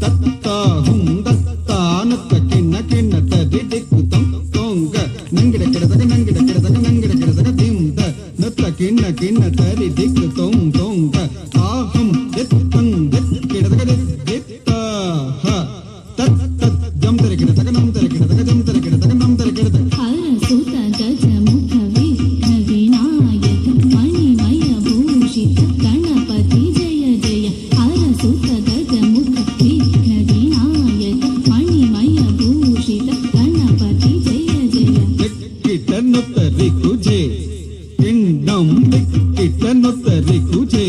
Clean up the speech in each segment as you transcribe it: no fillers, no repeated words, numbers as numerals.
ತತ್ತ ಹುಂ ದತ್ತ ನತ್ತ ಕಿಣ್ಣ ಕಿಣ್ಣ ತದಿ ದಿಕ್ಕು ತೊಂಗ ನಂಗಿಡ ಕಿಡದಗ ನಂಗಿಡ ಕಿಡದಗ ನಂಗಿಡ ಕಿಡದಗ ದಿಂದ ನತ್ತ ಕಿಣ್ಣ ಕಿಣ್ಣ ತದಿ ದಿಕ್ಕು ತೊಂಗ ತಾಹಂ ದಿತ್ತಂ ದಿತ್ ಕಿಡದಗ ದಿತ್ತ ಹ ತತ್ ತತ್ ಜಂತರ ಕಿಡದಗ ನಂತರ ಕಿಡದಗ ಜಂತರ ಕಿಡದಗ ನಂತರ ಕಿಡದಗ ಹರಸುತ ಗಜ ಮುಖ ವಿಘ್ನ ವಿನಾಯಕ ಮಣಿಮಯ ಭೂಷಿತ ಗಣಪತಿ ಜಯ ಜಯ ಹರಸುತ ಗಜ ಮುಖ ವಿಘ್ನ ವಿನಾಯಕ ಮಣಿಮಯ ಭೂಷಿತ ಗಣಪತಿ ಜಯ ಜಯ ದಿಕ್ಕಿಟನುತ್ತರಿ ಕುಜೆ ಕಿಣ್ಣಂ ದಿಕ್ಕಿಟನುತ್ತರಿ ಕುಜೆ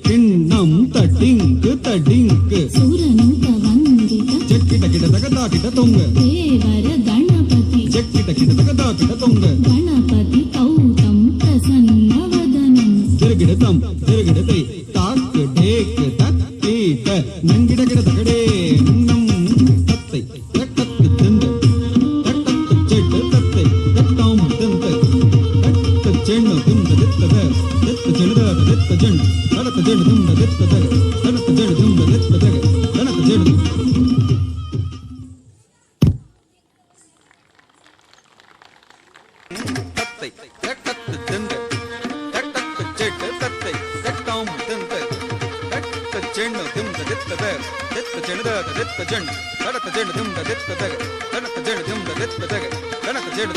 ಕಿಣ್ಣಂ ತಟಿಂಕ್ ತಡಿಂಕ್ ಸುರನುತ ವಂದಿತ ಜಕ್ಕಿಟ ಕಿಡದಗ ದಾಕಿಟ ತೊಂಗ ದೇವರ ಗಣಪತಿ ಜಕ್ಕಿಟ ಕಿಡದಗ ದಾಕಿಟ ತೊಂಗ ಗಣಪತಿ ಕೌತಂ ಪ್ರಸನ್ನವದನಂ ತಿರುಗಿಡತಂ ತಿರುಗಿಡತೈ ತಾಕ್ ಡೇಕ್ ತತ್ತೀಟ ನಂಗಿಡ ಗಿಡದಗಡೆ ನಂ ತತ್ತೈ ತಕ್ಕತ್ತು ತಿಂದ ತಟ್ಟತ್ತು ಚೆಡ್ ತತ್ತೈ ತಟ್ಟಾಂ ತಿಂದ ತಟ್ಟ ಚೆಣ್ಣು ತಿಂದ ದಿತ್ತದ ದಿತ್ತ ಚೆಣದ ದಿತ್ತ ಜಣ್ ತಡತ ಜಣ್ ದುಂದ ದಿತ್ತದ ತಡತ ಜಣ್ ದುಂದ ದಿತ್ತದ ತಡತ ಜಣ್ ತತ್ತೈ ತಟ್ಟತ್ತು ತಿಂದ ತಟ್ಟತ್ತು ಚೆಡ್ ತತ್ತೈ ತಟ್ಟಾಂ ತಿಂದ ತಟ್ಟ ಚೆಣ್ಣು ತಿಂದ ದಿತ್ತದ ದಿತ್ತ ಚೆಣದ ದಿತ್ತ ಜಣ್ ತಡತ ಜಣ್ ದುಂದ ದಿತ್ತದ ತಡತ ಜಣ್ ದುಂದ ದಿತ್ತದ ತಡತ ಜಣ್